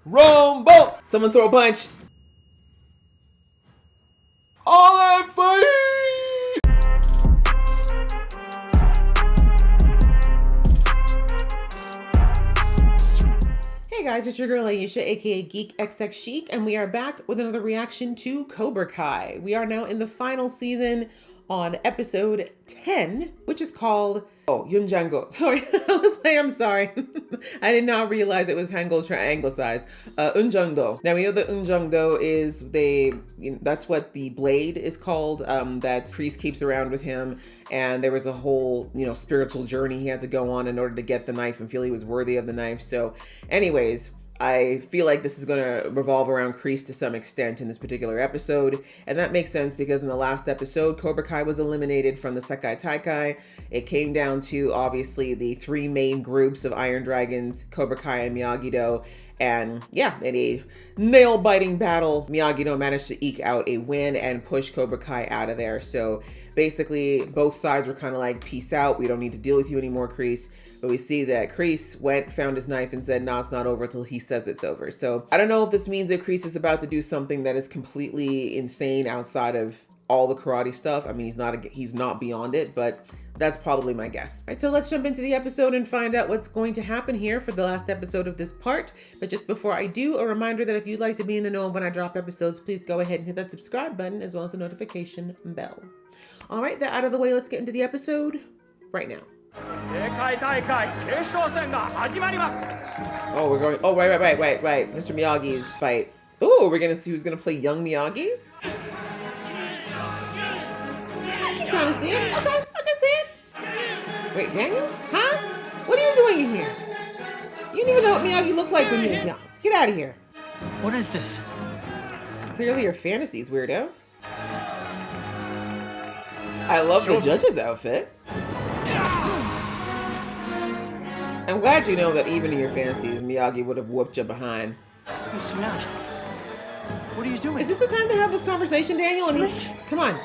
Rumble! Someone throw a punch. All out fight! Hey guys, it's your girl Aisha, aka Geek XX Chic, and we are back with another reaction to Cobra Kai. We are now in the final season on episode 10, which is called Yunjango. Sorry, I was like, I'm sorry. I did not realize it was Hangul anglicized. Unjangdo. Now we know that Unjangdo is that's what the blade is called. That priest keeps around with him, and there was a whole spiritual journey he had to go on in order to get the knife and feel he was worthy of the knife. So, anyways. I feel like this is going to revolve around Kreese to some extent in this particular episode. And that makes sense because in the last episode, Cobra Kai was eliminated from the Sekai Taikai. It came down to, obviously, the three main groups of Iron Dragons, Cobra Kai and Miyagi-Do. And yeah, in a nail-biting battle, Miyagi-Do managed to eke out a win and push Cobra Kai out of there. So basically, both sides were kind of like, peace out. We don't need to deal with you anymore, Kreese. But we see that Kreese found his knife and said, nah, it's not over until he says it's over. So I don't know if this means that Kreese is about to do something that is completely insane outside of all the karate stuff. I mean, he's not beyond it, but that's probably my guess. All right, so let's jump into the episode and find out what's going to happen here for the last episode of this part. But just before I do, a reminder that if you'd like to be in the know when I drop episodes, please go ahead and hit that subscribe button as well as the notification bell. All right, that out of the way, let's get into the episode right now. Oh, we're going. Oh, right. Mr. Miyagi's fight. Oh, we're gonna see who's gonna play young Miyagi. I can kind of see it. Okay, I can see it. Wait, Daniel? Huh? What are you doing in here? You didn't even know what Miyagi looked like when he was young. Get out of here. What is this? Clearly your fantasies, weirdo. I love the judge's outfit. I'm glad you know that even in your fantasies, Miyagi would have whooped you behind. Mr. Miyagi, what are you doing? Is this the time to have this conversation, Daniel? Come on.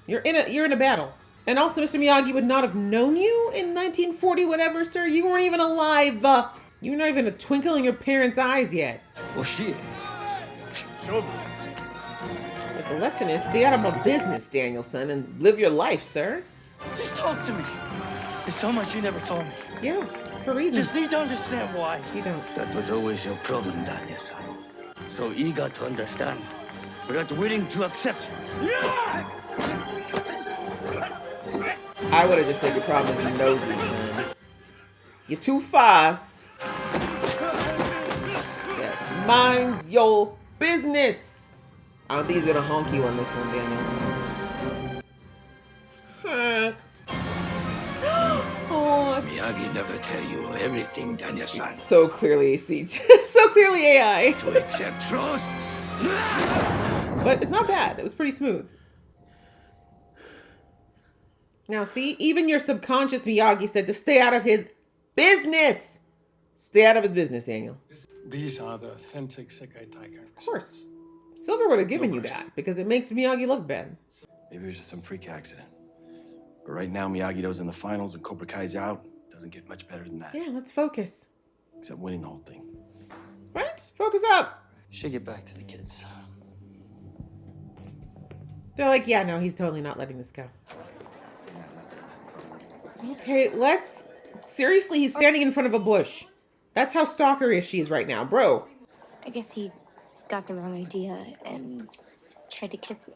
You're in a battle. And also, Mr. Miyagi would not have known you in 1940, whatever, sir. You weren't even alive. You were not even a twinkle in your parents' eyes yet. Well, shit. But the lesson is stay out of my business, Danielson, and live your life, sir. Just talk to me. There's so much you never told me. Yeah, for reasons. Just need to understand why. You don't. That was always your problem, Daniel-san. So you got to understand without willing to accept. I would have just said your problem is nosy, son. You're too fast. Yes, mind your business. I don't think he's gonna honk you on this one, Daniel. Honk. Miyagi never tell you everything, Daniel-san. So clearly, so clearly AI. To accept trust. But it's not bad. It was pretty smooth. Now, see, even your subconscious Miyagi said to stay out of his business. Stay out of his business, Daniel. These are the authentic Sekai Tigers. Of course. Silver would have given you that because it makes Miyagi look bad. Maybe it was just some freak accident. But right now, Miyagi-Do's in the finals and Cobra Kai's out. Doesn't get much better than that. Yeah, let's focus. Except winning the whole thing. Right? Focus up. Should get back to the kids. They're like, yeah, no, he's totally not letting this go. Okay, seriously, he's standing in front of a bush. That's how stalkerish she is right now, bro. I guess he got the wrong idea and tried to kiss me.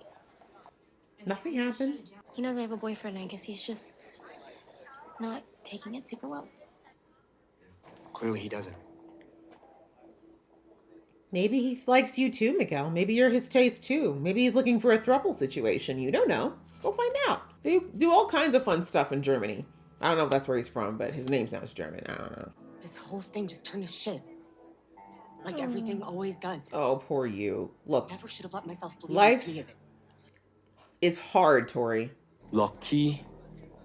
Nothing happened. He knows I have a boyfriend. I guess he's just not taking it super well. Clearly he doesn't. Maybe he likes you too, Miguel. Maybe you're his taste too. Maybe he's looking for a throuple situation. You don't know. Go find out. They do all kinds of fun stuff in Germany. I don't know if that's where he's from, but his name sounds German. I don't know. This whole thing just turned to shit. Like everything always does. Oh, poor you. Look, Never should have let myself believe life any of it. is hard, Tori. Lucky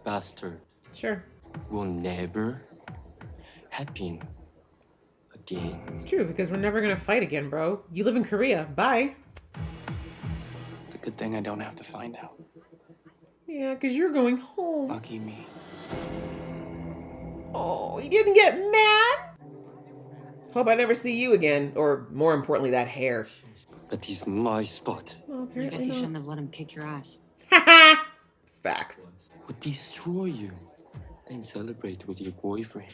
bastard Sure. will never happen again. It's true, because we're never going to fight again, bro. You live in Korea. Bye. It's a good thing I don't have to find out. Yeah, because you're going home. Lucky me. Oh, he didn't get mad? Hope I never see you again, or more importantly, that hair. That is my spot. Well, I guess apparently you not. shouldn't have let him kick your ass. Facts. Would destroy you. Then celebrate with your boyfriend.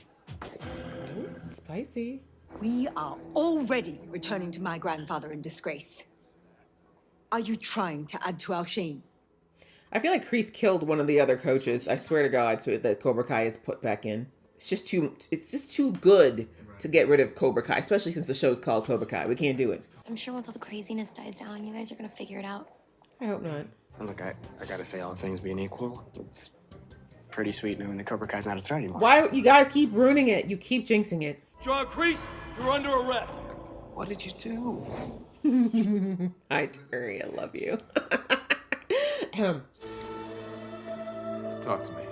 Spicy. We are already returning to my grandfather in disgrace. Are you trying to add to our shame? I feel like Kreese killed one of the other coaches. I swear to God, so that Cobra Kai is put back in. It's just too good to get rid of Cobra Kai, especially since the show's called Cobra Kai. We can't do it. I'm sure once all the craziness dies down, you guys are gonna figure it out. I hope not. Look, I gotta say, all things being equal, it's pretty sweet knowing the Cobra Kai's not a threat anymore. Why you guys keep ruining it? You keep jinxing it. John Kreese, you're under arrest. What did you do? Hi, Terry. I love you. Talk to me.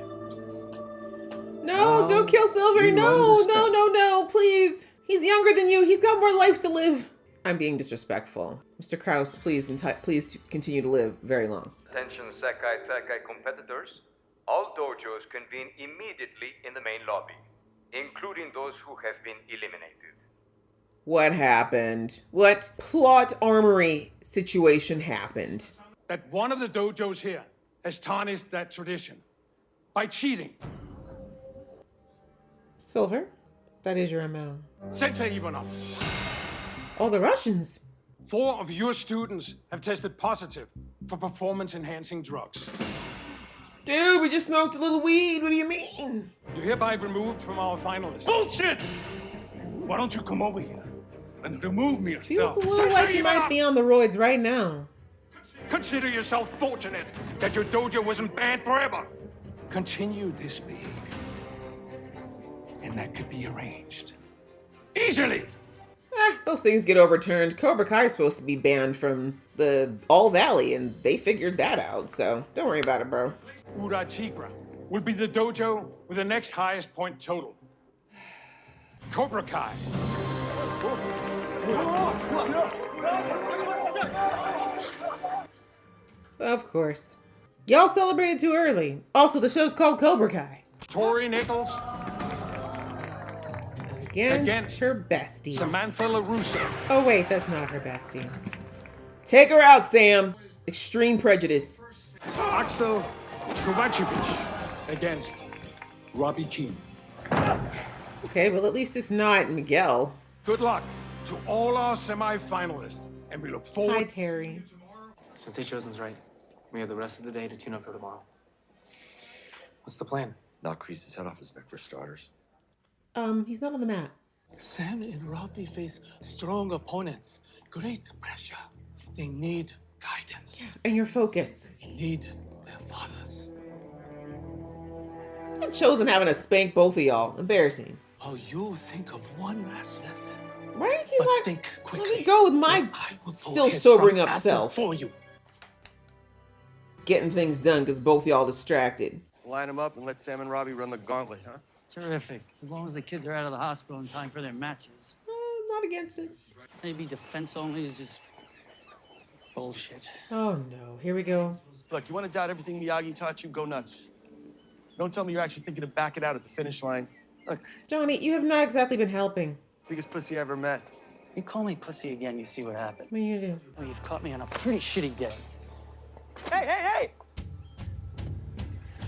No, don't kill Silver. you No, understand. no, please. He's younger than you. He's got more life to live. I'm being disrespectful. Mr. Krause, please continue to live very long. Attention Sekai Tekai competitors. All dojos convene immediately in the main lobby, including those who have been eliminated. What happened? What plot armory situation happened? That one of the dojos here has tarnished that tradition by cheating. Silver? That is your MO. Sensei Ivanov, Oh, the Russians. 4 of your students have tested positive for performance-enhancing drugs. Dude, we just smoked a little weed. What do you mean? You're hereby removed from our finalists. Bullshit! Why don't you come over here and remove me Feels yourself? a little like you might be on the roids right now. Consider yourself fortunate that your dojo wasn't banned forever. Continue this behavior, and that could be arranged easily. Those things get overturned. Cobra Kai is supposed to be banned from the All Valley, and they figured that out, so don't worry about it, bro. Ura Tigra will be the dojo with the next highest point total. Cobra Kai. Of course. Y'all celebrated too early. Also, the show's called Cobra Kai. Tori Nichols, Against her bestie. Samantha LaRusso. Oh, wait, that's not her bestie. Take her out, Sam. Extreme prejudice. Axel Kovacevic against Robbie Keane. Okay, well, at least it's not Miguel. Good luck to all our semi-finalists, and we look forward. Hi, Terry. Sensei Chosen's right. We have the rest of the day to tune up for tomorrow. What's the plan? Knock Kreese's head off his neck for starters. He's not on the mat. Sam and Robbie face strong opponents. Great pressure. They need guidance. And your focus. They need their fathers. I've chosen having to spank both of y'all. Embarrassing. Oh, you think of one last lesson. Right? He's But like, think let quickly. me go with my I will still go sobering headstrong up answers self. for you. Getting things done because both y'all distracted. Line them up and let Sam and Robbie run the gauntlet, huh? Terrific. As long as the kids are out of the hospital in time for their matches. Not against it. Maybe defense only is just bullshit. Oh no, here we go. Look, you want to doubt everything Miyagi taught you? Go nuts. Don't tell me you're actually thinking of backing out at the finish line. Look, Johnny, you have not exactly been helping. Biggest pussy I ever met. you call me pussy again, you see what happens. What are you gonna do? Oh, you've caught me on a pretty shitty day. Hey!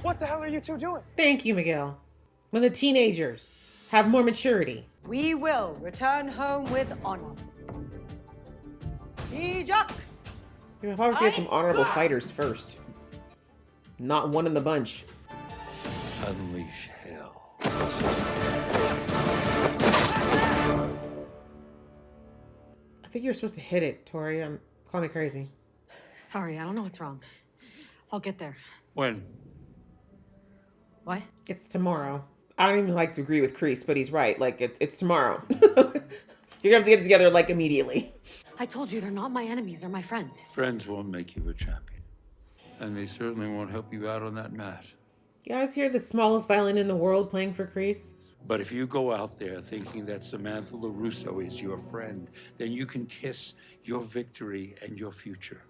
What the hell are you two doing? Thank you, Miguel. When the teenagers have more maturity. We will return home with honor. Shijak! You're probably get some honorable fighters first. Not one in the bunch. Unleash hell. I think you're supposed to hit it, Tori. Call me crazy. Sorry, I don't know what's wrong. I'll get there. When? What? It's tomorrow. I don't even like to agree with Kreese, but he's right. Like, it's tomorrow. You're gonna have to get it together, like, immediately. I told you they're not my enemies, they're my friends. Friends won't make you a champion. And they certainly won't help you out on that mat. You guys hear the smallest violin in the world playing for Kreese? But if you go out there thinking that Samantha LaRusso is your friend, then you can kiss your victory and your future.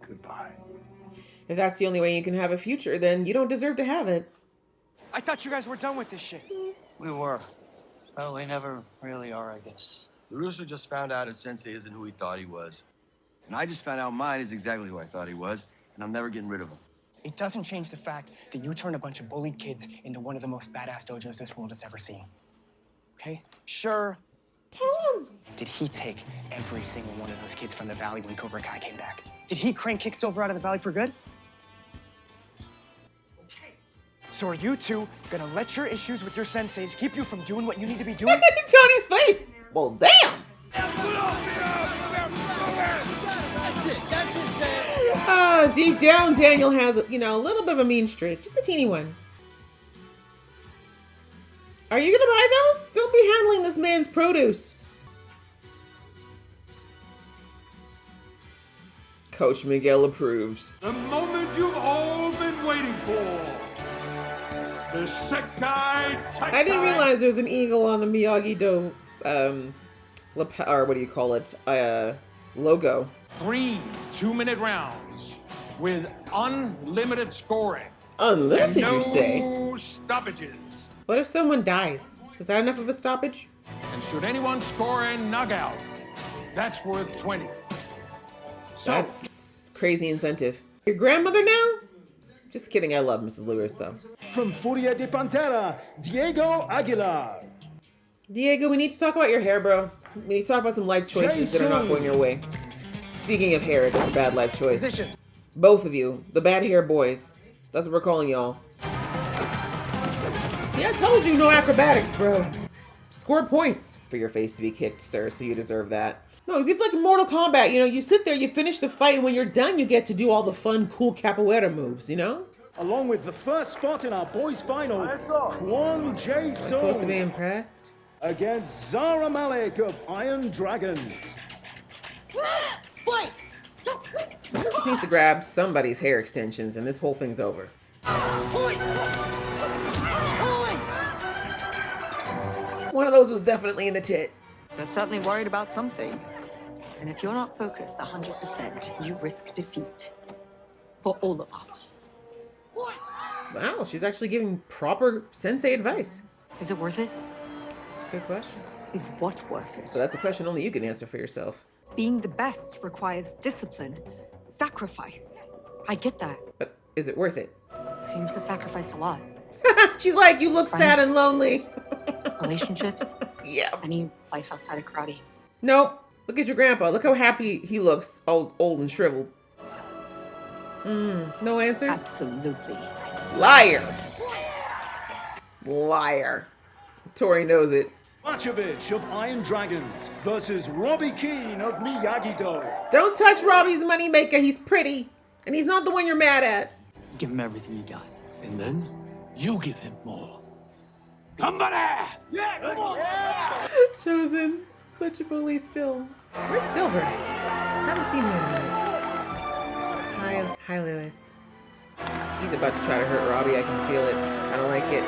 Goodbye. If that's the only way you can have a future, then you don't deserve to have it. I thought you guys were done with this shit. We were. Well, we never really are, I guess. LaRusso just found out his sensei isn't who he thought he was. And I just found out mine is exactly who I thought he was, and I'm never getting rid of him. It doesn't change the fact that you turned a bunch of bullied kids into one of the most badass dojos this world has ever seen. Okay? Sure. Tell him. Did he take every single one of those kids from the valley when Cobra Kai came back? Did he crank Kicksilver out of the valley for good? Okay. So are you two gonna let your issues with your senseis keep you from doing what you need to be doing? Tony's face. Well, damn. Deep down, Daniel has, you know, a little bit of a mean streak. Just a teeny one. Are you gonna buy those? Don't be handling this man's produce. Coach Miguel approves. The moment you've all been waiting for. The Sekai. I didn't realize there was an eagle on the Miyagi-Do, lapel, or what do you call it? Logo. 3 2-minute rounds with unlimited scoring. Unlimited, and no you say? Stoppages. What if someone dies? Is that enough of a stoppage? And should anyone score a knockout, that's worth 20. So, That's crazy incentive. Your grandmother now? Just kidding, I love Mrs. LaRusso. From Furia de Pantera, Diego Aguilar. Diego, we need to talk about your hair, bro. We need to talk about some life choices that are not going your way. Speaking of hair, that's a bad life choice. Positions. Both of you, the bad hair boys. That's what we're calling y'all. See, I told you no acrobatics, bro. Score points for your face to be kicked, sir, so you deserve that. No, you'd be like in Mortal Kombat, you know, you sit there, you finish the fight, and when you're done, you get to do all the fun, cool capoeira moves, you know? Along with the first spot in our boys' final, Kwon Jae Am I supposed to be Sung impressed? against Zara Malik of Iron Dragons. Fight! Someone just needs to grab somebody's hair extensions, and this whole thing's over. Point! One of those was definitely in the tit. You're certainly worried about something. And if you're not focused 100%, you risk defeat. For all of us. Wow, she's actually giving proper sensei advice. Is it worth it? That's a good question. Is what worth it? So that's a question only you can answer for yourself. Being the best requires discipline, sacrifice. I get that. But is it worth it? Seems to sacrifice a lot. She's like, you look Friends? sad and lonely. Relationships? Yeah. Any life outside of karate? Nope. Look at your grandpa. Look how happy he looks, old and shriveled. No answers? Absolutely. Liar. Liar. Tori knows it. Machevich of Iron Dragons versus Robbie Keane of Miyagi-Do. Don't touch Robbie's moneymaker. He's pretty. And he's not the one you're mad at. Give him everything you got. And then you give him more. Somebody! Yeah, come on! Chosen. Such a bully still. Where's Silver? Haven't seen him in a minute. Hi, Lewis. He's about to try to hurt Robbie. I can feel it. I don't like it.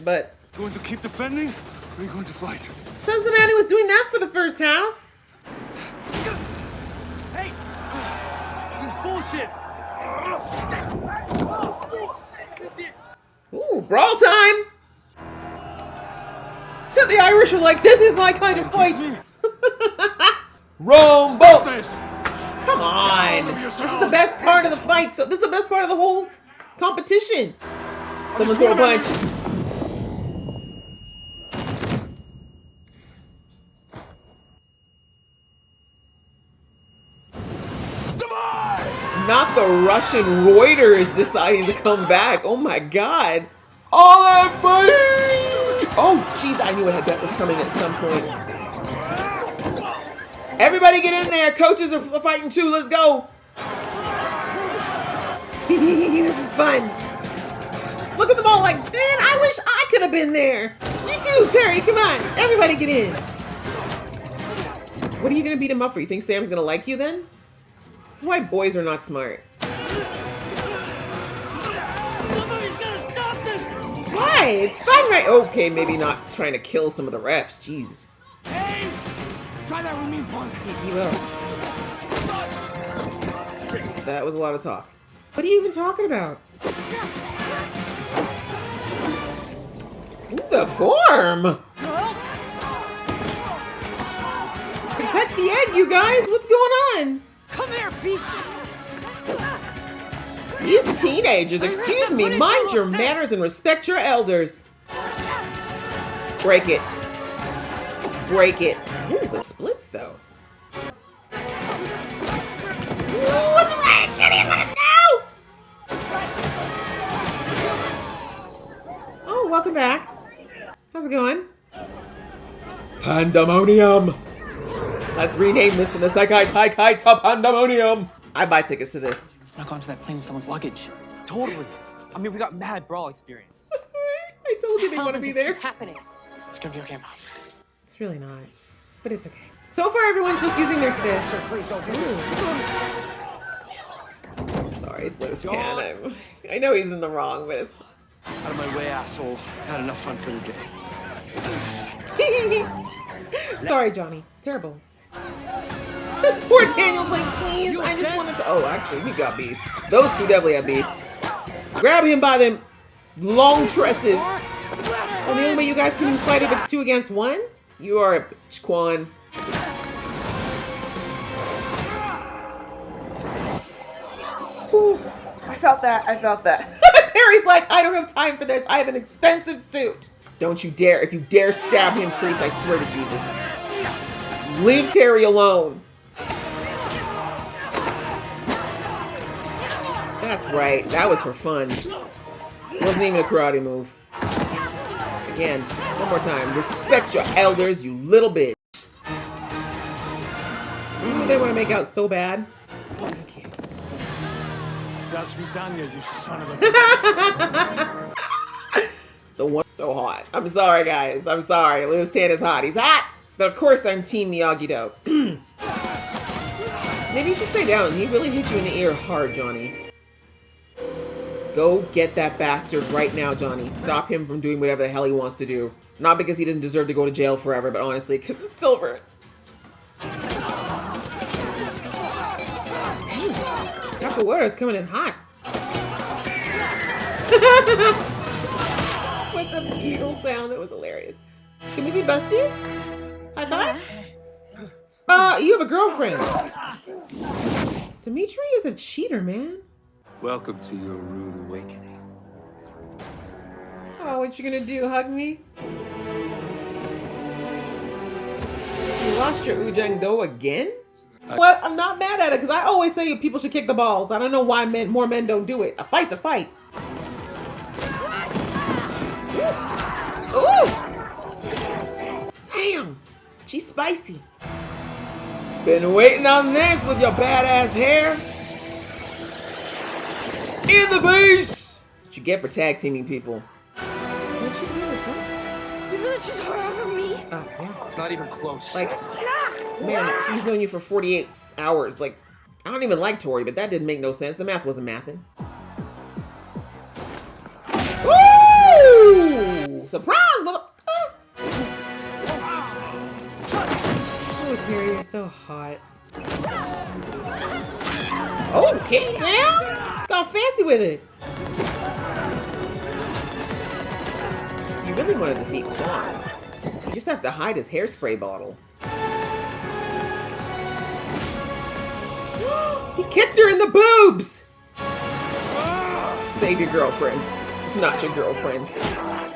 But Going to keep defending? Or are you going to fight? says the man who was doing that for the first half. Hey! This bullshit! Ooh, brawl time! The Irish are like, this is my kind of fight. Rumble! Come on! This is the best part of the fight. So this is the best part of the whole competition. Someone throw a punch. Not the Russian Reuter is deciding to come back. Oh my god. All that fight! Oh jeez, I knew a headbutt was coming at some point. Everybody get in there. Coaches are fighting too. Let's go. This is fun. Look at them all like, man, I wish I could have been there. You too, Terry. Come on. Everybody get in. What are you going to beat him up for? You think Sam's going to like you then? This is why boys are not smart. Why? It's fun, right? Okay, maybe not trying to kill some of the refs. Jeez. Hey! Try that with me, punk! He will. That was a lot of talk. What are you even talking about? Ooh, the form! Protect the egg, you guys! What's going on? Come here, Peach! These teenagers, excuse me, mind your manners and respect your elders. Break it. Break it. Ooh, the splits, though. Ooh, what's right? Get him on it now! Oh, welcome back. How's it going? Pandemonium! Let's rename this from the Sekai Taikai to Pandemonium! I buy tickets to this. Not gone to that plane with someone's luggage. Totally. I mean, we got mad brawl experience. I told you they want to be there. Happening. It's gonna be okay, Mom. It's really not, but it's okay. So far, everyone's just using their fists. Please don't do Sorry, it's Lotus Can. I know he's in the wrong, but it's... Out of my way, asshole. Had enough fun for the day. Sorry, Johnny. It's terrible. Poor Daniel's like, please, I just wanted to... Oh, actually, we got beef. Those two definitely have beef. Grab him by them long tresses. Oh, the only way you guys can fight if it's 2 against 1? You are a bitch, Quan. Ooh, I felt that. I felt that. Terry's like, I don't have time for this. I have an expensive suit. Don't you dare. If you dare stab him, Kreese, I swear to Jesus. Leave Terry alone. That's right. That was for fun. It wasn't even a karate move. Again, one more time. Respect your elders, you little bitch. Ooh, they want to make out so bad. Okay. Das Vidania, you son of a... The one so hot. I'm sorry, guys. I'm sorry. Lewis Tan is hot. He's hot. But of course, I'm Team Miyagi-Do. Maybe you should stay down. He really hit you in the ear hard, Johnny. Go get that bastard right now, Johnny. Stop him from doing whatever the hell he wants to do. Not because he doesn't deserve to go to jail forever, but honestly, because it's Silver. Dang. Capoeira's coming in hot. With the eagle sound, that was hilarious. Can we be besties? High five? You have a girlfriend. Dimitri is a cheater, man. Welcome to your rude awakening. Oh, what you gonna do? Hug me? You lost your Ujang-Do again? What? I'm not mad at it because I always say people should kick the balls. I don't know why more men don't do it. A fight's a fight. Ooh! Damn! She's spicy. Been waiting on this with your badass hair. In the face! What you get for tag teaming people? Can't she do it herself? You really choose her over me? Oh, yeah. It's not even close. Like, man, he's known you for 48 hours. Like, I don't even like Tori, but that didn't make no sense. The math wasn't mathing. Woo! Surprise, motherfucker! Oh, Terry, you're so hot. Oh, kick sound? Got fancy with it. If you really want to defeat Quan, you just have to hide his hairspray bottle. He kicked her in the boobs! Save your girlfriend. It's not your girlfriend.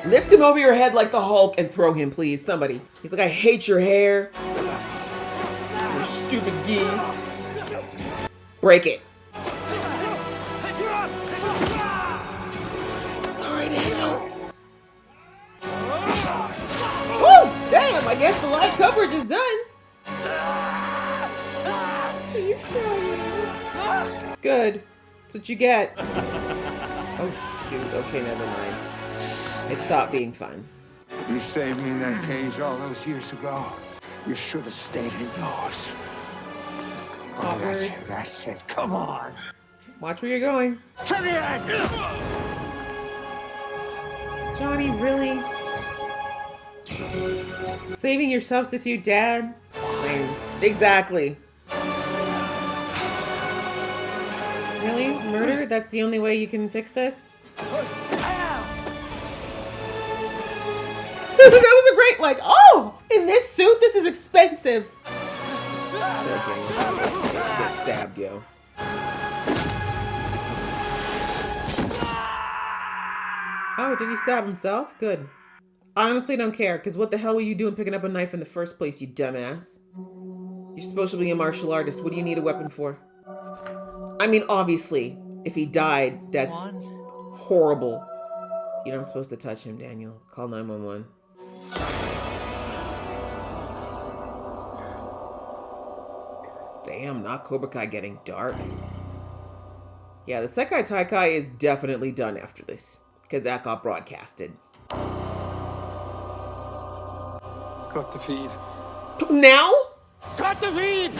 Lift him over your head like the Hulk and throw him, please. Somebody. He's like, I hate your hair. You stupid gee. Break it. Sorry, Daniel. Oh, damn. I guess the live coverage is done. Are you crying? Good. That's what you get. Oh, shoot. Okay, never mind. It stopped being fun. You saved me in that cage all those years ago. You should have stayed indoors. Oh, that's it. Come on. Watch where you're going. To the end! Johnny, really? Saving your substitute dad? Fine. Exactly. Really? Murder? That's the only way you can fix this? was a great, like, oh, in this suit, this is expensive. I feel like Daniel's gonna get stabbed, yo. Oh, did he stab himself? Good. I honestly don't care, because what the hell were you doing picking up a knife in the first place, you dumbass? You're supposed to be a martial artist. What do you need a weapon for? I mean, obviously, if he died, that's horrible. You're not supposed to touch him, Daniel. Call 911. Damn, not Cobra Kai getting dark. Yeah, the Sekai Taikai is definitely done after this, because that got broadcasted. Cut the feed. Now? Cut the feed!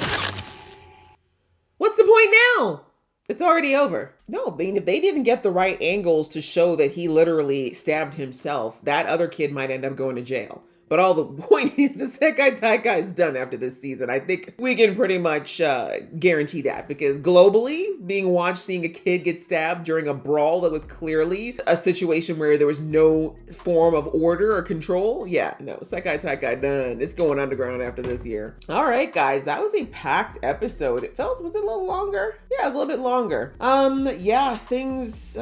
What's the point now? It's already over. No, I mean, if they didn't get the right angles to show that he literally stabbed himself, that other kid might end up going to jail. But all the point is the Sekai Taikai is done after this season. I think we can pretty much guarantee that, because globally, being watched seeing a kid get stabbed during a brawl that was clearly a situation where there was no form of order or control. Yeah, no, Sekai Taikai done. It's going underground after this year. All right, guys, that was a packed episode. Was it a little longer? Yeah, it was a little bit longer. Yeah, things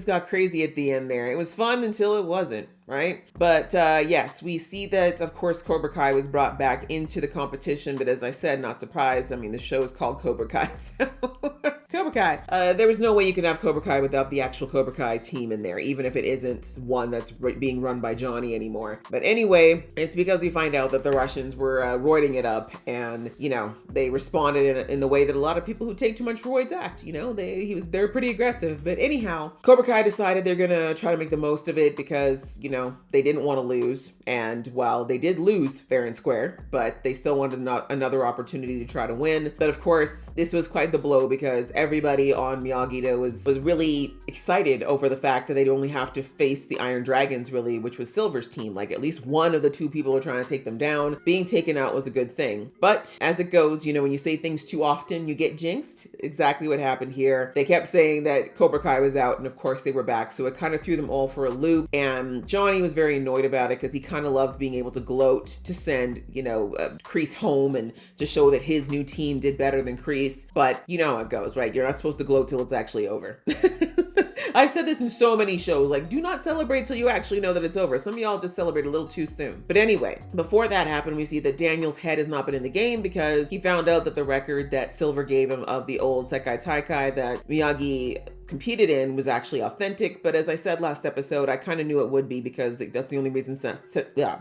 got crazy at the end there. It was fun until it wasn't. Right? But yes, we see that, of course, Cobra Kai was brought back into the competition. But as I said, not surprised. I mean, the show is called Cobra Kai. So Cobra Kai. There was no way you could have Cobra Kai without the actual Cobra Kai team in there, even if it isn't one that's being run by Johnny anymore. But anyway, it's because we find out that the Russians were roiding it up, and, you know, they responded in the way that a lot of people who take too much roids act. You know, they're pretty aggressive. But anyhow, Cobra Kai decided they're gonna try to make the most of it because, you know, they didn't want to lose. And while they did lose fair and square, but they still wanted another opportunity to try to win. But of course, this was quite the blow because everybody on Miyagi-Do was really excited over the fact that they'd only have to face the Iron Dragons, really, which was Silver's team. Like, at least one of the two people are trying to take them down. Being taken out was a good thing. But as it goes, you know, when you say things too often, you get jinxed. Exactly what happened here. They kept saying that Cobra Kai was out, and of course they were back. So it kind of threw them all for a loop. And Johnny was very annoyed about it because he kind of loved being able to gloat to send, you know, Kreese home and to show that his new team did better than Kreese. But you know how it goes, right? You're not supposed to gloat till it's actually over. I've said this in so many shows, like, do not celebrate till you actually know that it's over. Some of y'all just celebrate a little too soon. But anyway, before that happened, we see that Daniel's head has not been in the game because he found out that the record that Silver gave him of the old Sekai Taikai that Miyagi competed in was actually authentic. But as I said last episode, I kind of knew it would be because that's the only reason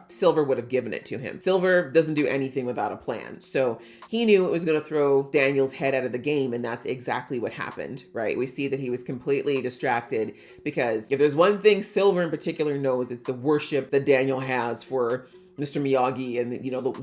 Silver would have given it to him. Silver doesn't do anything without a plan. So he knew it was going to throw Daniel's head out of the game, and that's exactly what happened, right? We see that he was completely distracted because if there's one thing Silver in particular knows, it's the worship that Daniel has for Mr. Miyagi. And, you know,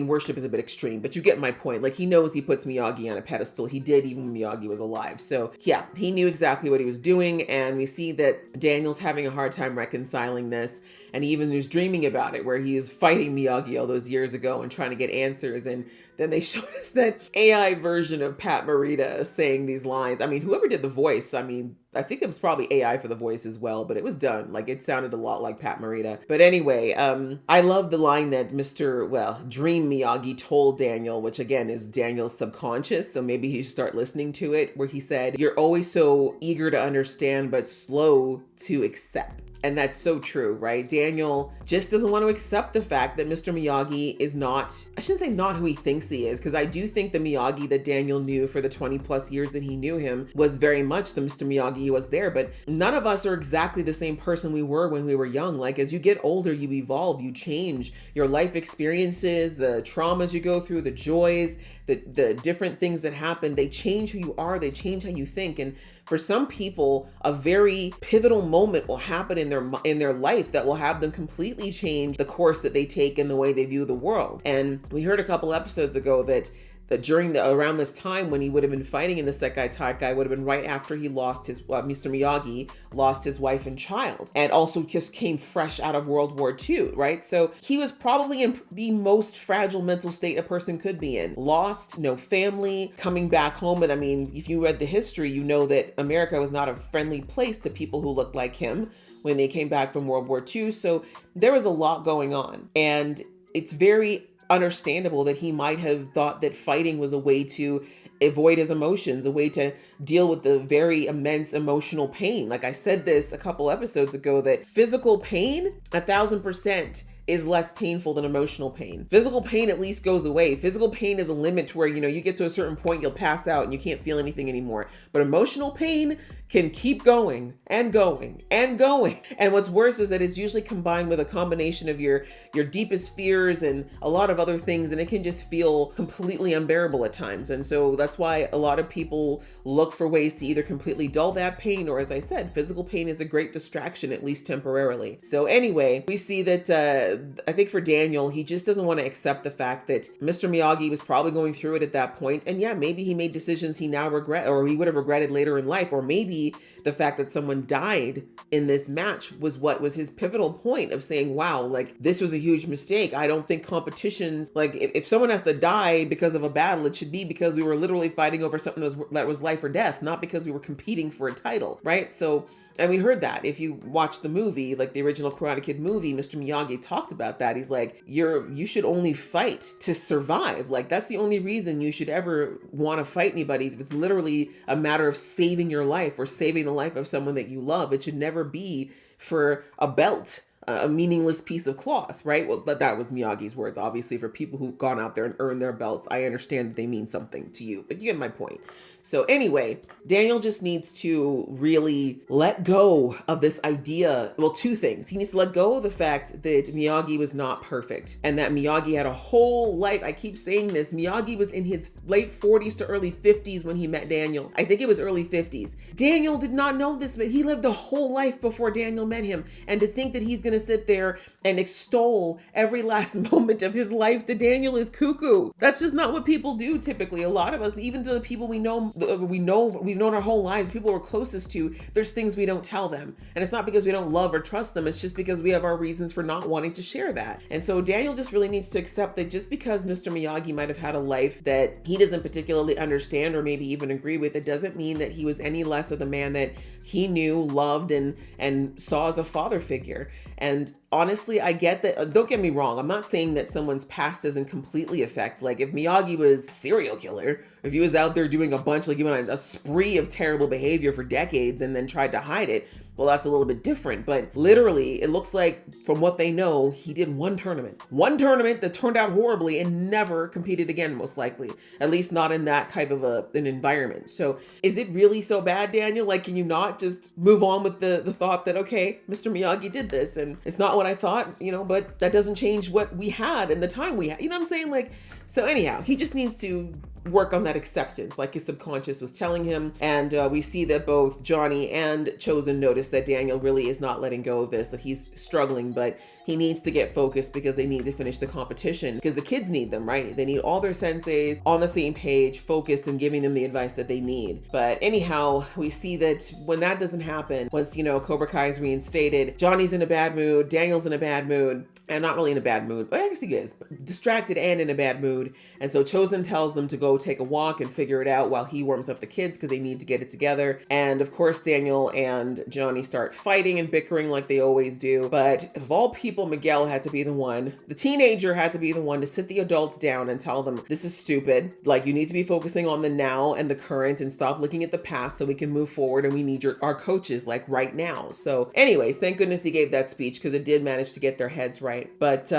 worship is a bit extreme, but you get my point. Like, he knows he puts Miyagi on a pedestal. He did even when Miyagi was alive. So yeah, he knew exactly what he was doing. And we see that Daniel's having a hard time reconciling this. And he even was dreaming about it, where he was fighting Miyagi all those years ago and trying to get answers. And then they showed us that AI version of Pat Morita saying these lines. I mean, whoever did the voice, I think it was probably AI for the voice as well, but it was done. Like, it sounded a lot like Pat Morita. But anyway, I love the line that Dream Miyagi told Daniel, which again is Daniel's subconscious, so maybe he should start listening to it, where he said, "You're always so eager to understand, but slow to accept." And that's so true, right? Daniel just doesn't want to accept the fact that Mr. Miyagi is not, I shouldn't say not who he thinks he is, because I do think the Miyagi that Daniel knew for the 20 plus years that he knew him was very much the Mr. Miyagi he was there. But none of us are exactly the same person we were when we were young. Like, as you get older, you evolve, you change. Your life experiences, the traumas you go through, the joys, the different things that happen, they change who you are, they change how you think. And for some people, a very pivotal moment will happen in their life that will have them completely change the course that they take and the way they view the world. And we heard a couple episodes ago that that around this time when he would have been fighting in the Sekai Taikai would have been right after he lost his, Mr. Miyagi lost his wife and child, and also just came fresh out of World War II, right? So he was probably in the most fragile mental state a person could be in. Lost, no family, coming back home. And I mean, if you read the history, you know that America was not a friendly place to people who looked like him when they came back from World War II. So there was a lot going on. And it's very understandable that he might have thought that fighting was a way to avoid his emotions, a way to deal with the very immense emotional pain. Like I said this a couple episodes ago, that physical pain, 1,000%, is less painful than emotional pain. Physical pain at least goes away. Physical pain is a limit to where, you get to a certain point, you'll pass out and you can't feel anything anymore. But emotional pain can keep going and going and going. And what's worse is that it's usually combined with a combination of your deepest fears and a lot of other things, and it can just feel completely unbearable at times. And so that's why a lot of people look for ways to either completely dull that pain, or as I said, physical pain is a great distraction, at least temporarily. So anyway, we see that I think for Daniel, he just doesn't want to accept the fact that Mr. Miyagi was probably going through it at that point. And yeah, maybe he made decisions he now regret, or he would have regretted later in life. Or maybe the fact that someone died in this match was what was his pivotal point of saying, wow, like this was a huge mistake. I don't think competitions, like if someone has to die because of a battle, it should be because we were literally fighting over something that was life or death, not because we were competing for a title, right? So, and we heard that if you watch the movie, like the original Karate Kid movie, Mr. Miyagi talked about that. He's like, you should only fight to survive. Like that's the only reason you should ever want to fight anybody. If it's literally a matter of saving your life or saving the life of someone that you love, it should never be for a belt, a meaningless piece of cloth, right? Well, but that was Miyagi's words. Obviously, for people who've gone out there and earned their belts, I understand that they mean something to you, but you get my point. So anyway, Daniel just needs to really let go of this idea. Well, two things. He needs to let go of the fact that Miyagi was not perfect and that Miyagi had a whole life. I keep saying this. Miyagi was in his late 40s to early 50s when he met Daniel. I think it was early 50s. Daniel did not know this, but he lived a whole life before Daniel met him. And to think that he's going to sit there and extol every last moment of his life to Daniel is cuckoo. That's just not what people do typically. A lot of us, even to the people we've known our whole lives, people we're closest to, there's things we don't tell them. And it's not because we don't love or trust them. It's just because we have our reasons for not wanting to share that. And so Daniel just really needs to accept that just because Mr. Miyagi might have had a life that he doesn't particularly understand or maybe even agree with, it doesn't mean that he was any less of the man that he knew, loved, and saw as a father figure. And honestly, I get that. Don't get me wrong. I'm not saying that someone's past doesn't completely affect. Like if Miyagi was a serial killer, if he was out there doing a bunch, like even a spree of terrible behavior for decades and then tried to hide it, well, that's a little bit different. But literally, it looks like from what they know, he did one tournament that turned out horribly and never competed again, most likely, at least not in that type of an environment. So is it really so bad, Daniel? Like, can you not just move on with the thought that, okay, Mr. Miyagi did this and it's not what I thought, but that doesn't change what we had and the time we had, you know what I'm saying? Like, so anyhow, he just needs to work on that acceptance, like his subconscious was telling him. And we see that both Johnny and Chosen notice that Daniel really is not letting go of this, that he's struggling, but he needs to get focused because they need to finish the competition, because the kids need them, right? They need all their senseis on the same page, focused and giving them the advice that they need. But anyhow, we see that when that doesn't happen, once, Cobra Kai is reinstated, Johnny's in a bad mood, Daniel's in a bad mood, and not really in a bad mood, but I guess he is distracted and in a bad mood. And so Chosen tells them to go take a walk and figure it out while he warms up the kids because they need to get it together. And of course, Daniel and Johnny start fighting and bickering like they always do. But of all people, Miguel had to be the teenager had to be the one to sit the adults down and tell them, this is stupid. Like, you need to be focusing on the now and the current and stop looking at the past so we can move forward. And we need our coaches like right now. So anyways, thank goodness he gave that speech because it did manage to get their heads right. But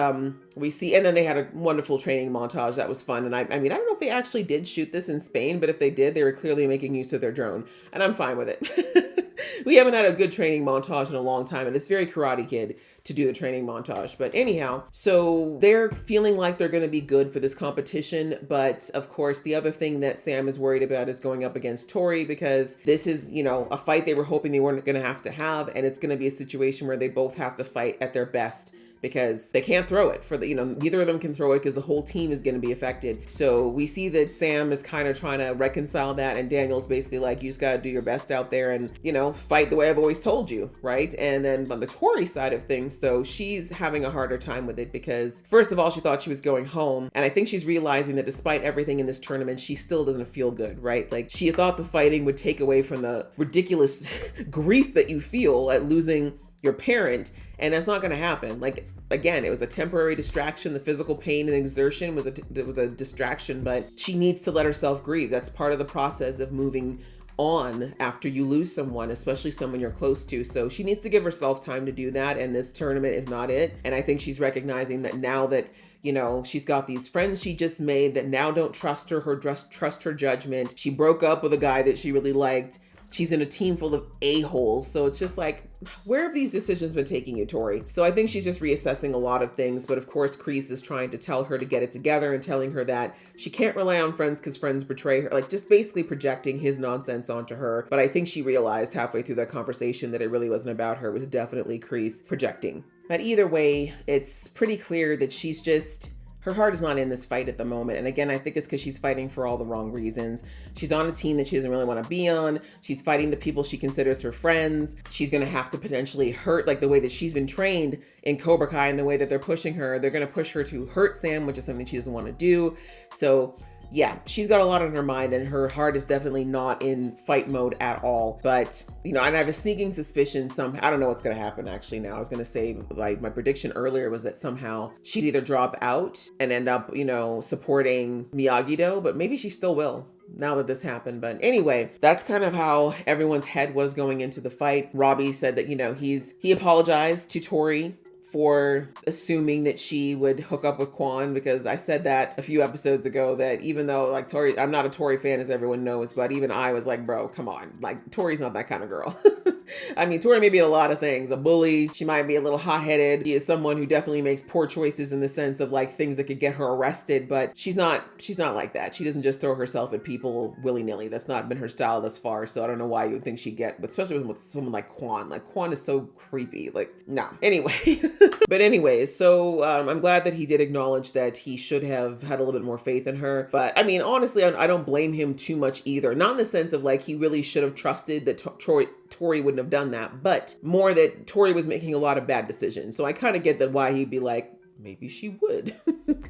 we see, and then they had a wonderful training montage that was fun. And I mean, I don't know if they actually did shoot this in Spain, but if they did, they were clearly making use of their drone, and I'm fine with it. We haven't had a good training montage in a long time, and it's very Karate Kid to do the training montage. But anyhow, so they're feeling like they're going to be good for this competition. But of course, the other thing that Sam is worried about is going up against Tori, because this is, a fight they were hoping they weren't going to have. And it's going to be a situation where they both have to fight at their best because they can't throw it for the, neither of them can throw it because the whole team is going to be affected. So we see that Sam is kind of trying to reconcile that, and Daniel's basically like, you just got to do your best out there and, fight the way I've always told you, right? And then on the Tori side of things, though, she's having a harder time with it because, first of all, she thought she was going home, and I think she's realizing that despite everything in this tournament, she still doesn't feel good, right? Like, she thought the fighting would take away from the ridiculous grief that you feel at losing your parent, and that's not going to happen. Like, again, it was a temporary distraction. The physical pain and exertion was a distraction, but she needs to let herself grieve. That's part of the process of moving on after you lose someone, especially someone you're close to. So she needs to give herself time to do that, and this tournament is not it. And I think she's recognizing that now that, she's got these friends she just made that now don't trust her trust her judgment. She broke up with a guy that she really liked. She's in a team full of a-holes. So it's just like, where have these decisions been taking you, Tori? So I think she's just reassessing a lot of things. But of course, Kreese is trying to tell her to get it together and telling her that she can't rely on friends because friends betray her. Like, just basically projecting his nonsense onto her. But I think she realized halfway through that conversation that it really wasn't about her. It was definitely Kreese projecting. But either way, it's pretty clear that her heart is not in this fight at the moment. And again, I think it's because she's fighting for all the wrong reasons. She's on a team that she doesn't really want to be on. She's fighting the people she considers her friends. She's going to have to potentially hurt, like the way that she's been trained in Cobra Kai and the way that they're pushing her. They're going to push her to hurt Sam, which is something she doesn't want to do. So yeah, she's got a lot on her mind, and her heart is definitely not in fight mode at all. But, and I have a sneaking suspicion I don't know what's going to happen actually now. I was going to say, like, my prediction earlier was that somehow she'd either drop out and end up, supporting Miyagi-Do, but maybe she still will now that this happened. But anyway, that's kind of how everyone's head was going into the fight. Robbie said that, he apologized to Tori for assuming that she would hook up with Quan, because I said that a few episodes ago that even though, like, Tori, I'm not a Tori fan, as everyone knows, but even I was like, bro, come on. Like, Tori's not that kind of girl. I mean, Tori may be in a lot of things. A bully. She might be a little hot-headed. She is someone who definitely makes poor choices in the sense of like things that could get her arrested, but she's not like that. She doesn't just throw herself at people willy-nilly. That's not been her style thus far. So I don't know why you would think she'd get, but especially with someone like Quan. Like, Quan is so creepy. Like, no. Anyway. But anyways, so I'm glad that he did acknowledge that he should have had a little bit more faith in her. But I mean, honestly, I don't blame him too much either. Not in the sense of like he really should have trusted that Tori wouldn't have done that, but more that Tori was making a lot of bad decisions. So I kind of get that why he'd be like, maybe she would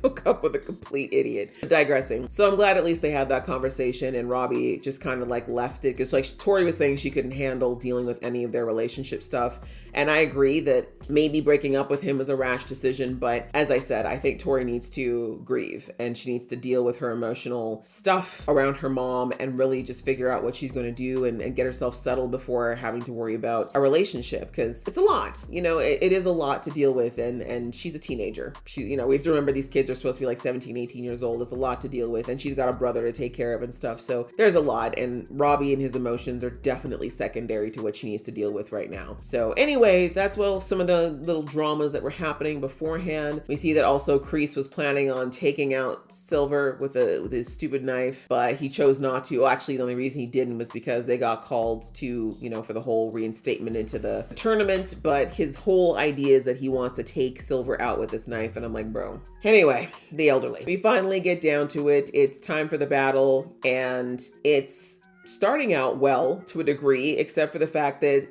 hook up with a complete idiot. Digressing. So I'm glad at least they had that conversation, and Robbie just kind of like left it, because like Tori was saying she couldn't handle dealing with any of their relationship stuff. And I agree that maybe breaking up with him was a rash decision, but as I said, I think Tori needs to grieve, and she needs to deal with her emotional stuff around her mom and really just figure out what she's going to do and get herself settled before having to worry about a relationship, because it's a lot, it is a lot to deal with, and she's a teenager. We have to remember these kids are supposed to be like 17, 18 years old. It's a lot to deal with, and she's got a brother to take care of and stuff. So there's a lot, and Robbie and his emotions are definitely secondary to what she needs to deal with right now. So anyway, that's some of the little dramas that were happening beforehand. We see that also Kreese was planning on taking out Silver with his stupid knife, but he chose not to. Well, actually, the only reason he didn't was because they got called to, for the whole reinstatement into the tournament. But his whole idea is that he wants to take Silver out with this knife, and I'm like, bro. Anyway, the elderly. We finally get down to it. It's time for the battle, and it's starting out well to a degree, except for the fact that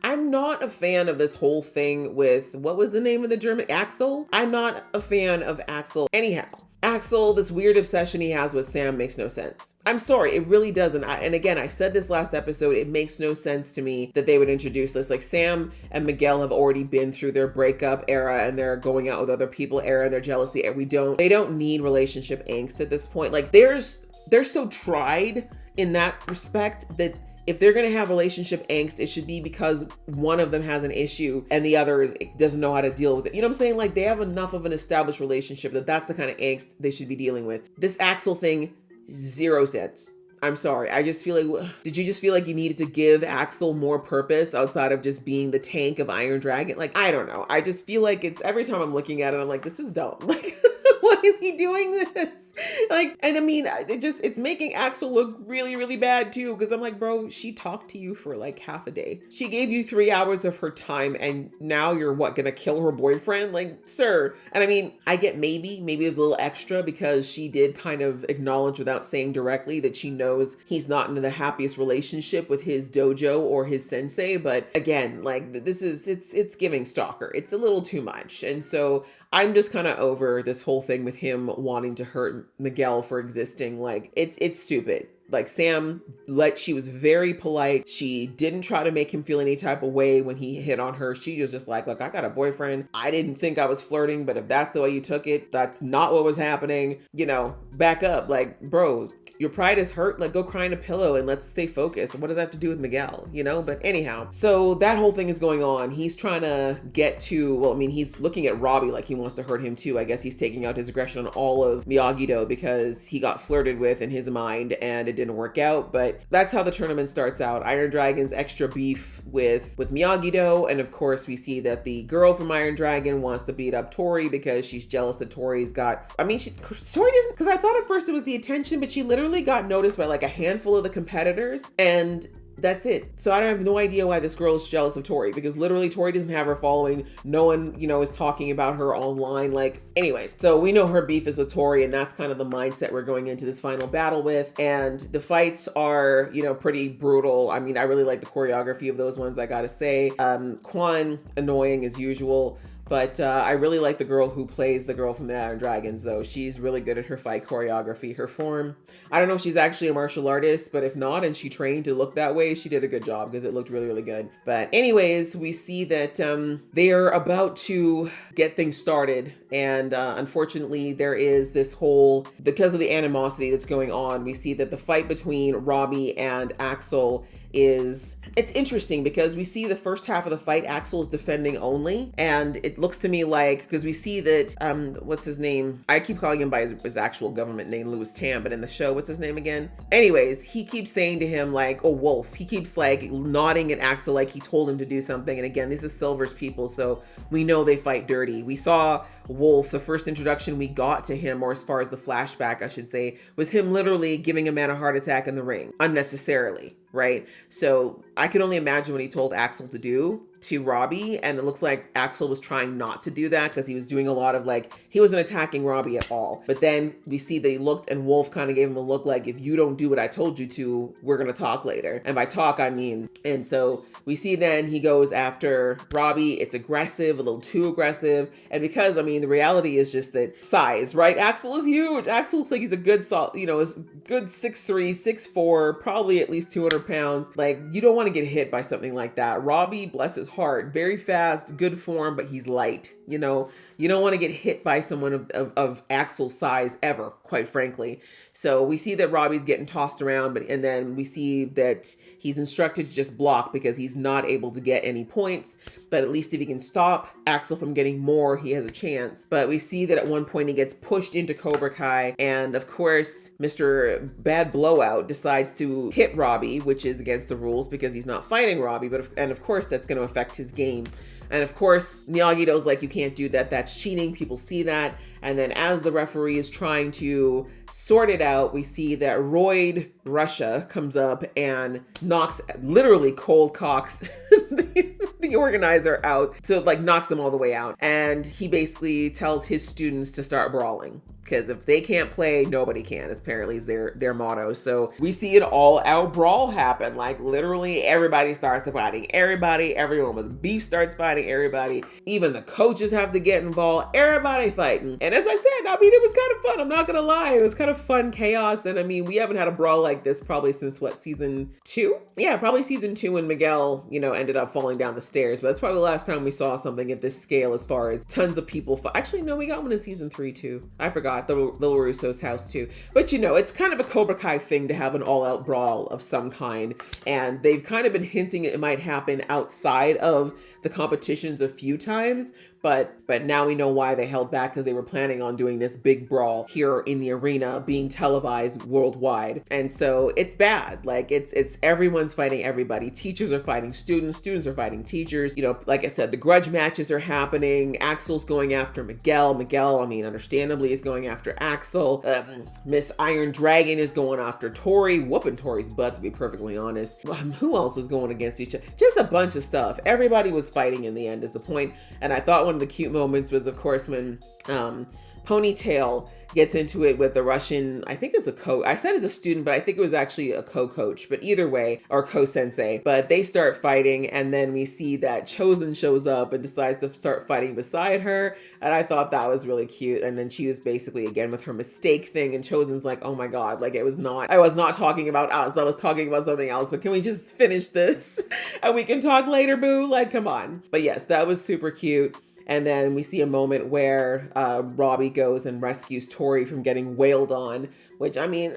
I'm not a fan of this whole thing with, what was the name of the German? Axel? I'm not a fan of Axel. Anyhow, Axel, this weird obsession he has with Sam makes no sense. I'm sorry, it really doesn't. And again, I said this last episode, it makes no sense to me that they would introduce this. Like, Sam and Miguel have already been through their breakup era and their going out with other people era, their jealousy, and they don't need relationship angst at this point. Like, they're so tried in that respect that if they're going to have relationship angst, it should be because one of them has an issue and the other doesn't know how to deal with it. You know what I'm saying? Like, they have enough of an established relationship that's the kind of angst they should be dealing with. This Axel thing, 0 sense. I'm sorry. I just feel like, did you just feel like you needed to give Axel more purpose outside of just being the tank of Iron Dragon? Like, I don't know. I just feel like every time I'm looking at it, I'm like, this is dumb. Like, why is he doing this? Like, and I mean, it's making Axel look really, really bad too. Cause I'm like, bro, she talked to you for like half a day. She gave you 3 hours of her time and now you're what, gonna kill her boyfriend? Like, sir. And I mean, I get maybe it's a little extra because she did kind of acknowledge without saying directly that she knows he's not in the happiest relationship with his dojo or his sensei. But again, like it's giving stalker. It's a little too much. And so I'm just kind of over this whole thing with him wanting to hurt Miguel for existing. Like it's stupid. Like Sam, she was very polite. She didn't try to make him feel any type of way when he hit on her. She was just like, look, I got a boyfriend. I didn't think I was flirting, but if that's the way you took it, that's not what was happening. You know, back up. Like, bro, your pride is hurt. Like, go cry in a pillow and let's stay focused. What does that have to do with Miguel? You know, but anyhow, so that whole thing is going on. He's trying to get to, well, I mean, he's looking at Robbie like he wants to hurt him too. I guess he's taking out his aggression on all of Miyagi-Do because he got flirted with in his mind and it didn't work out. But that's how the tournament starts out. Iron Dragon's extra beef with Miyagi-Do. And of course, we see that the girl from Iron Dragon wants to beat up Tori because she's jealous that Tori's got, I mean, Tori doesn't, because I thought at first it was the attention, but she literally got noticed by like a handful of the competitors and that's it. So I have no idea why this girl is jealous of Tori because literally Tori doesn't have her following. No one, is talking about her online. Like, anyways, so we know her beef is with Tori and that's kind of the mindset we're going into this final battle with. And the fights are, pretty brutal. I mean, I really like the choreography of those ones, I gotta say. Quan, annoying as usual. But I really like the girl who plays the girl from the Iron Dragons, though. She's really good at her fight choreography, her form. I don't know if she's actually a martial artist, but if not, and she trained to look that way, she did a good job because it looked really, really good. But anyways, we see that they are about to get things started. And unfortunately, there is this whole, because of the animosity that's going on, we see that the fight between Robbie and Axel it's interesting because we see the first half of the fight, Axel is defending only. And it looks to me like, because we see that, what's his name? I keep calling him by his actual government name, Louis Tam, but in the show, what's his name again? Anyways, he keeps saying to him like, oh, Wolf. He keeps like nodding at Axel like he told him to do something. And again, this is Silver's people, so we know they fight dirty. We saw Wolf, the first introduction we got to him, or as far as the flashback, I should say, was him literally giving a man a heart attack in the ring, unnecessarily. Right? So I can only imagine what he told Axel to do to Robbie. And it looks like Axel was trying not to do that because he was doing a lot of he wasn't attacking Robbie at all. But then we see that he looked and Wolf kind of gave him a look like, if you don't do what I told you to, we're going to talk later. And by talk, I mean, and so we see then he goes after Robbie. It's aggressive, a little too aggressive. And because, I mean, the reality is just that size, right? Axel is huge. Axel looks like he's a good, is good 6'3", 6'4", probably at least 200 pounds. Like, you don't want to get hit by something like that. Robbie, bless his heart, very fast, good form, but he's light. You don't want to get hit by someone of Axel's size ever, quite frankly. So we see that Robbie's getting tossed around, and then we see that he's instructed to just block because he's not able to get any points. But at least if he can stop Axel from getting more, he has a chance. But we see that at one point he gets pushed into Cobra Kai. And of course, Mr. Bad Blowout decides to hit Robbie, which is against the rules because he's not fighting Robbie. And of course, that's going to affect his game. And of course, Miyagi-Do's like, you can't do that. That's cheating. People see that. And then as the referee is trying to sort it out, we see that Royd Russia comes up and literally cold cocks the organizer out. So knocks them all the way out. And he basically tells his students to start brawling. Because if they can't play, nobody can, apparently is their motto. So we see an all-out brawl happen. Literally everybody starts fighting everybody. Everyone with beef starts fighting everybody. Even the coaches have to get involved. Everybody fighting. And as I said, I mean, it was kind of fun. I'm not going to lie. It was kind of fun chaos. And I mean, we haven't had a brawl like this probably since season 2? Yeah, probably season 2 when Miguel, ended up falling down the stairs. But that's probably the last time we saw something at this scale as far as tons of people. Actually, no, we got one in season 3 too. I forgot. The Little Russo's house too. But it's kind of a Cobra Kai thing to have an all-out brawl of some kind. And they've kind of been hinting it might happen outside of the competitions a few times. But now we know why they held back, because they were planning on doing this big brawl here in the arena, being televised worldwide. And so it's bad. Like it's everyone's fighting everybody. Teachers are fighting students. Students are fighting teachers. You know, like I said, the grudge matches are happening. Axel's going after Miguel. Miguel, I mean, understandably, is going after Axel. Miss Iron Dragon is going after Tori, whooping Tori's butt, to be perfectly honest. Who else was going against each other? Just a bunch of stuff. Everybody was fighting in the end is the point. And I thought one of the cute moments was, of course, when Ponytail gets into it with the Russian, I think it's a I said it's a student, but I think it was actually a co-coach, but either way, or co-sensei. But they start fighting, and then we see that Chosen shows up and decides to start fighting beside her. And I thought that was really cute. And then she was basically, again, with her mistake thing, and Chosen's like, oh my God, like I was not talking about us. I was talking about something else, but can we just finish this and we can talk later, boo? Like, come on. But yes, that was super cute. And then we see a moment where Robbie goes and rescues Tori from getting wailed on, which I mean,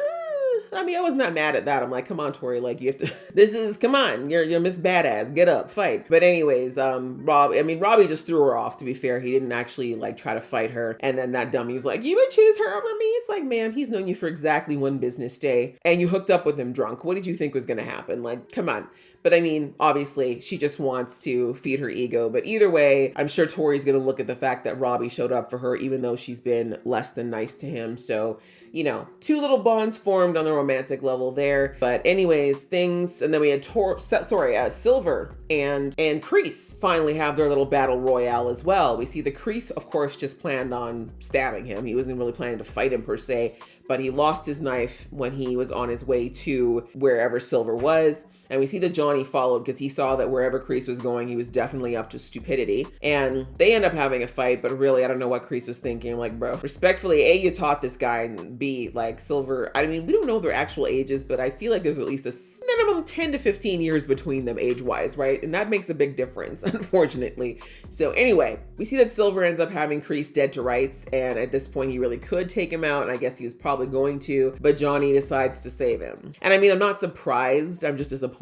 I wasn't that mad at that. I'm like, come on, Tori, like you have to, come on, you're Miss Badass, get up, fight. But anyways, Robbie just threw her off, to be fair. He didn't actually like try to fight her. And then that dummy was like, you would choose her over me? It's like, ma'am, he's known you for exactly one business day and you hooked up with him drunk. What did you think was gonna happen? Like, come on. But I mean, obviously she just wants to feed her ego. But either way, I'm sure Tori's gonna look at the fact that Robbie showed up for her, even though she's been less than nice to him. So, you know, two little bonds formed on the romantic level there. But anyways, and then we had Silver and Kreese finally have their little battle royale as well. We see the Kreese, of course, just planned on stabbing him. He wasn't really planning to fight him per se, but he lost his knife when he was on his way to wherever Silver was. And we see that Johnny followed because he saw that wherever Kreese was going, he was definitely up to stupidity. And they end up having a fight, but really, I don't know what Kreese was thinking. I'm like, bro, respectfully, A, you taught this guy, and B, like Silver, I mean, we don't know their actual ages, but I feel like there's at least a minimum 10 to 15 years between them age-wise, right? And that makes a big difference, unfortunately. So anyway, we see that Silver ends up having Kreese dead to rights, and at this point, he really could take him out, and I guess he was probably going to, but Johnny decides to save him. And I mean, I'm not surprised, I'm just disappointed.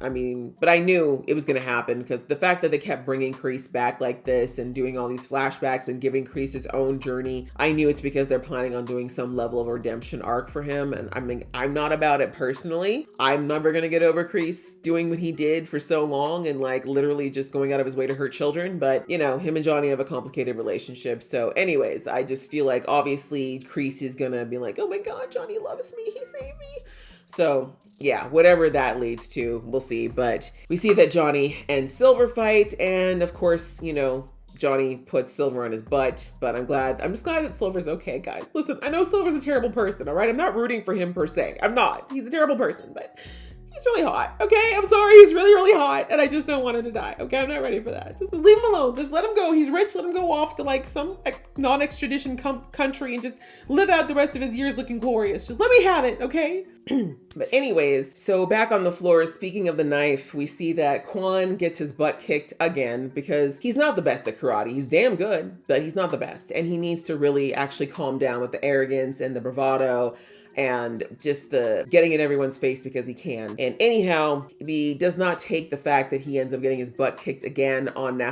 I mean, but I knew it was going to happen because the fact that they kept bringing Kreese back like this and doing all these flashbacks and giving Kreese his own journey, I knew it's because they're planning on doing some level of redemption arc for him. And I mean, I'm not about it personally. I'm never going to get over Kreese doing what he did for so long and like literally just going out of his way to hurt children. But you know, him and Johnny have a complicated relationship. So anyways, I just feel like obviously Kreese is going to be like, oh my God, Johnny loves me. He saved me. So yeah, whatever that leads to, we'll see. But we see that Johnny and Silver fight. And of course, you know, Johnny puts Silver on his butt, but I'm just glad that Silver's okay, guys. Listen, I know Silver's a terrible person, all right? I'm not rooting for him per se. I'm not. He's a terrible person, but he's really hot, okay? I'm sorry, he's really, really hot, and I just don't want him to die, okay? I'm not ready for that. Just leave him alone. Just let him go. He's rich. Let him go off to like some non-extradition country and just live out the rest of his years looking glorious. Just let me have it, okay? But anyways, so back on the floor, speaking of the knife, we see that Quan gets his butt kicked again because he's not the best at karate. He's damn good, but he's not the best. And he needs to really actually calm down with the arrogance and the bravado and just the getting in everyone's face because he can. And anyhow, he does not take the fact that he ends up getting his butt kicked again on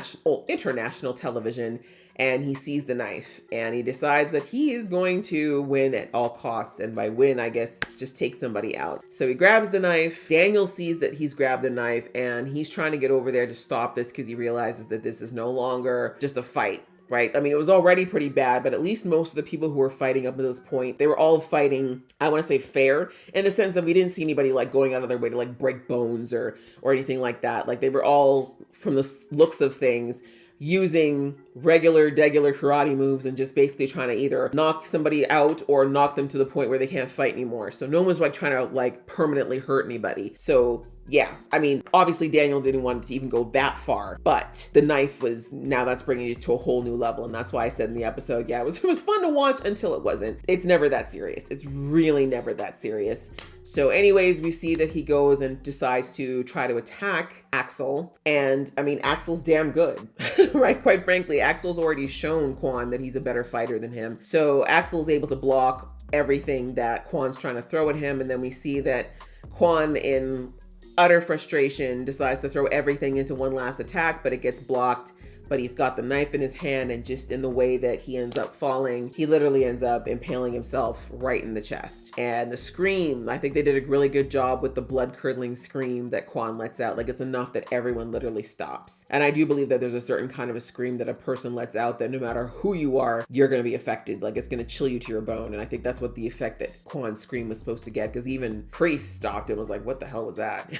international television. And he sees the knife and he decides that he is going to win at all costs. And by win, I guess just take somebody out. So he grabs the knife. Daniel sees that he's grabbed the knife and he's trying to get over there to stop this because he realizes that this is no longer just a fight. Right? I mean, it was already pretty bad, but at least most of the people who were fighting up to this point, they were all fighting, I want to say fair, in the sense that we didn't see anybody like going out of their way to like break bones or anything like that. Like they were all, from the looks of things, using regular karate moves and just basically trying to either knock somebody out or knock them to the point where they can't fight anymore. So no one's like trying to like permanently hurt anybody. So yeah, I mean, obviously Daniel didn't want to even go that far, but the knife was, now that's bringing it to a whole new level. And that's why I said in the episode, yeah, it was fun to watch until it wasn't. It's never that serious. It's really never that serious. So anyways, we see that he goes and decides to try to attack Axel. And I mean, Axel's damn good, right? Quite frankly, Axel's already shown Quan that he's a better fighter than him. So Axel's able to block everything that Quan's trying to throw at him. And then we see that Quan, in utter frustration, decides to throw everything into one last attack, but it gets blocked but he's got the knife in his hand, and just in the way that he ends up falling, he literally ends up impaling himself right in the chest. And the scream, I think they did a really good job with the blood-curdling scream that Quan lets out. Like, it's enough that everyone literally stops. And I do believe that there's a certain kind of a scream that a person lets out that no matter who you are, you're going to be affected. Like, it's going to chill you to your bone. And I think that's what the effect that Quan's scream was supposed to get, because even Priest stopped and was like, what the hell was that?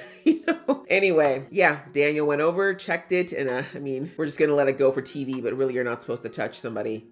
Anyway, yeah, Daniel went over, checked it, and I mean, we're just gonna let it go for TV, but really you're not supposed to touch somebody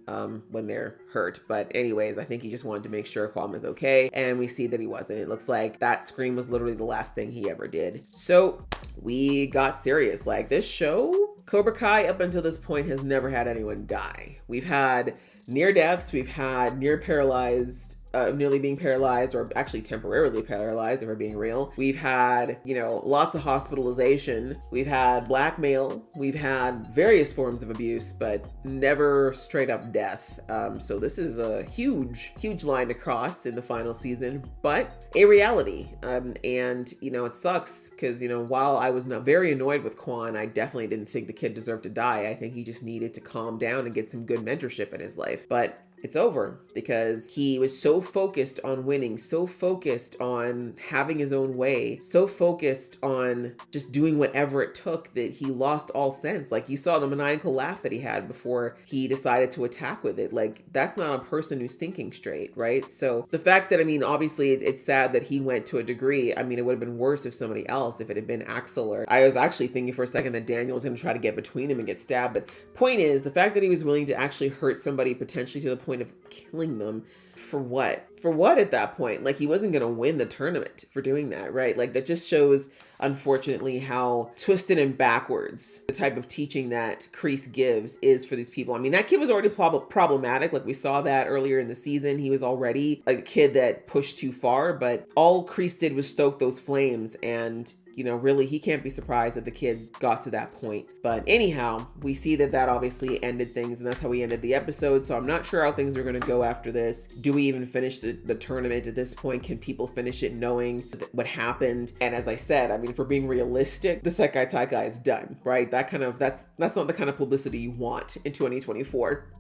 when they're hurt. But anyways, I think he just wanted to make sure Kwame was okay, and we see that he wasn't. It looks like that scream was literally the last thing he ever did. So we got serious. Like, this show, Cobra Kai, up until this point, has never had anyone die. We've had near deaths, we've had near paralyzed, nearly being paralyzed, or actually temporarily paralyzed, if we're being real. We've had, you know, lots of hospitalization. We've had blackmail. We've had various forms of abuse, but never straight up death. So this is a huge, huge line to cross in the final season, but a reality. And, you know, it sucks because, you know, while I was not very annoyed with Quan, I definitely didn't think the kid deserved to die. I think he just needed to calm down and get some good mentorship in his life. But it's over because he was so focused on winning, so focused on having his own way, so focused on just doing whatever it took that he lost all sense. Like, you saw the maniacal laugh that he had before he decided to attack with it. Like, that's not a person who's thinking straight, right? So the fact that, I mean, obviously it's sad that he went to a degree. I mean, it would have been worse if somebody else, if it had been Axel, or I was actually thinking for a second that Daniel was going to try to get between him and get stabbed. But point is, the fact that he was willing to actually hurt somebody potentially to the point of killing them, for what? For what at that point? Like, he wasn't going to win the tournament for doing that, right? Like, that just shows, unfortunately, how twisted and backwards the type of teaching that Kreese gives is for these people. I mean, that kid was already problematic. Like, we saw that earlier in the season. He was already a kid that pushed too far, but all Kreese did was stoke those flames, and you know, really, he can't be surprised that the kid got to that point. But anyhow, we see that that obviously ended things, and that's how we ended the episode. So I'm not sure how things are going to go after this. Do we even finish the tournament at this point? Can people finish it knowing what happened? And as I said, I mean, if we're being realistic, the Sekai Taikai is done, right? That's not the kind of publicity you want in 2024.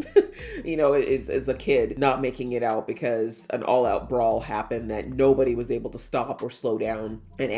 You know, is a kid not making it out because an all-out brawl happened that nobody was able to stop or slow down, and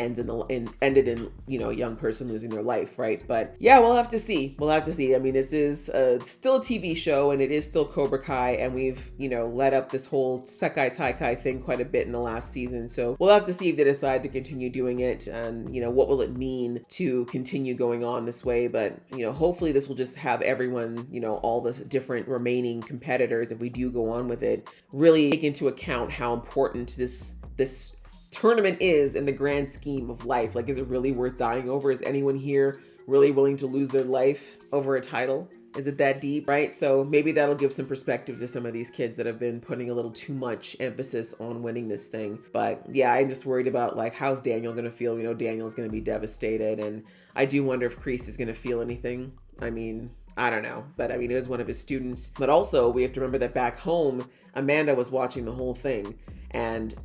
ended in, you know, a young person losing their life, right? But yeah, we'll have to see. We'll have to see. I mean, this is still a TV show, and it is still Cobra Kai, and we've, you know, led up this whole Sekai Taikai thing quite a bit in the last season. So we'll have to see if they decide to continue doing it, and, you know, what will it mean to continue going on this way. But, you know, hopefully this will just have everyone, you know, all the different remaining competitors, if we do go on with it, really take into account how important this tournament is in the grand scheme of life. Like, is it really worth dying over? Is anyone here really willing to lose their life over a title? Is it that deep, right? So maybe that'll give some perspective to some of these kids that have been putting a little too much emphasis on winning this thing. But yeah, I'm just worried about, like, how's Daniel gonna feel? You know, Daniel's gonna be devastated, and I do wonder if Kreese is gonna feel anything. I mean, I don't know, but I mean, it was one of his students. But also, we have to remember that back home, Amanda was watching the whole thing, and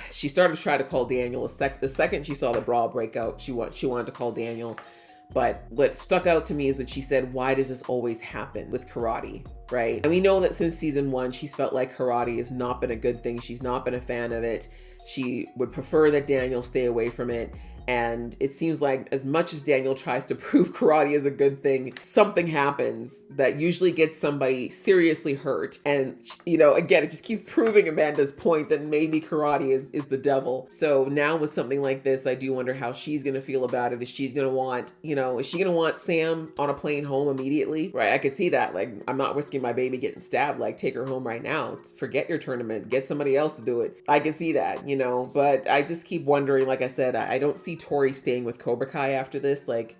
she started to try to call Daniel. The second she saw the brawl break out, she wanted to call Daniel. But what stuck out to me is what she said, why does this always happen with karate, right? And we know that since season 1, she's felt like karate has not been a good thing. She's not been a fan of it. She would prefer that Daniel stay away from it. And it seems like as much as Daniel tries to prove karate is a good thing, something happens that usually gets somebody seriously hurt. And, you know, again, it just keeps proving Amanda's point that maybe karate is the devil. So now with something like this, I do wonder how she's going to feel about it. Is she going to want, you know, is she going to want Sam on a plane home immediately? Right? I could see that. Like, I'm not risking my baby getting stabbed. Like, take her home right now. Forget your tournament. Get somebody else to do it. I can see that, you know, but I just keep wondering, like I said, I don't see Tori staying with Cobra Kai after this. Like,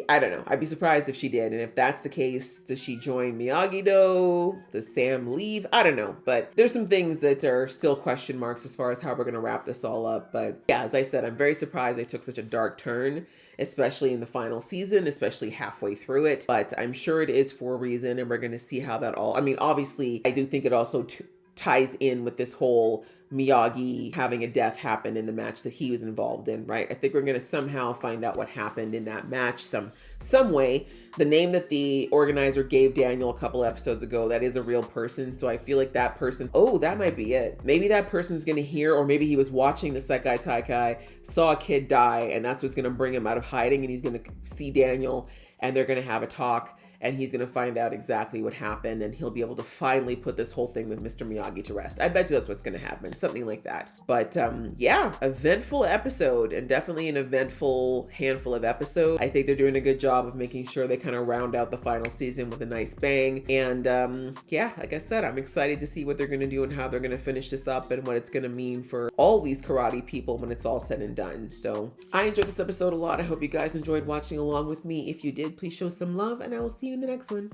I don't know. I'd be surprised if she did. And if that's the case, does she join Miyagi-Do? Does Sam leave? I don't know. But there's some things that are still question marks as far as how we're going to wrap this all up. But yeah, as I said, I'm very surprised they took such a dark turn, especially in the final season, especially halfway through it. But I'm sure it is for a reason, and we're going to see how that all, I mean, obviously, I do think it also ties in with this whole Miyagi having a death happen in the match that he was involved in, right? I think we're going to somehow find out what happened in that match some way. The name that the organizer gave Daniel a couple episodes ago, that is a real person. So I feel like that person, oh, that might be it. Maybe that person's going to hear, or maybe he was watching the Sekai Taikai, saw a kid die, and that's what's going to bring him out of hiding, and he's going to see Daniel, and they're going to have a talk, and he's going to find out exactly what happened, and he'll be able to finally put this whole thing with Mr. Miyagi to rest. I bet you that's what's going to happen, something like that. But yeah, eventful episode, and definitely an eventful handful of episodes. I think they're doing a good job of making sure they kind of round out the final season with a nice bang. And yeah, like I said, I'm excited to see what they're going to do and how they're going to finish this up and what it's going to mean for all these karate people when it's all said and done. So I enjoyed this episode a lot. I hope you guys enjoyed watching along with me. If you did, please show some love, and I will see you in the next one.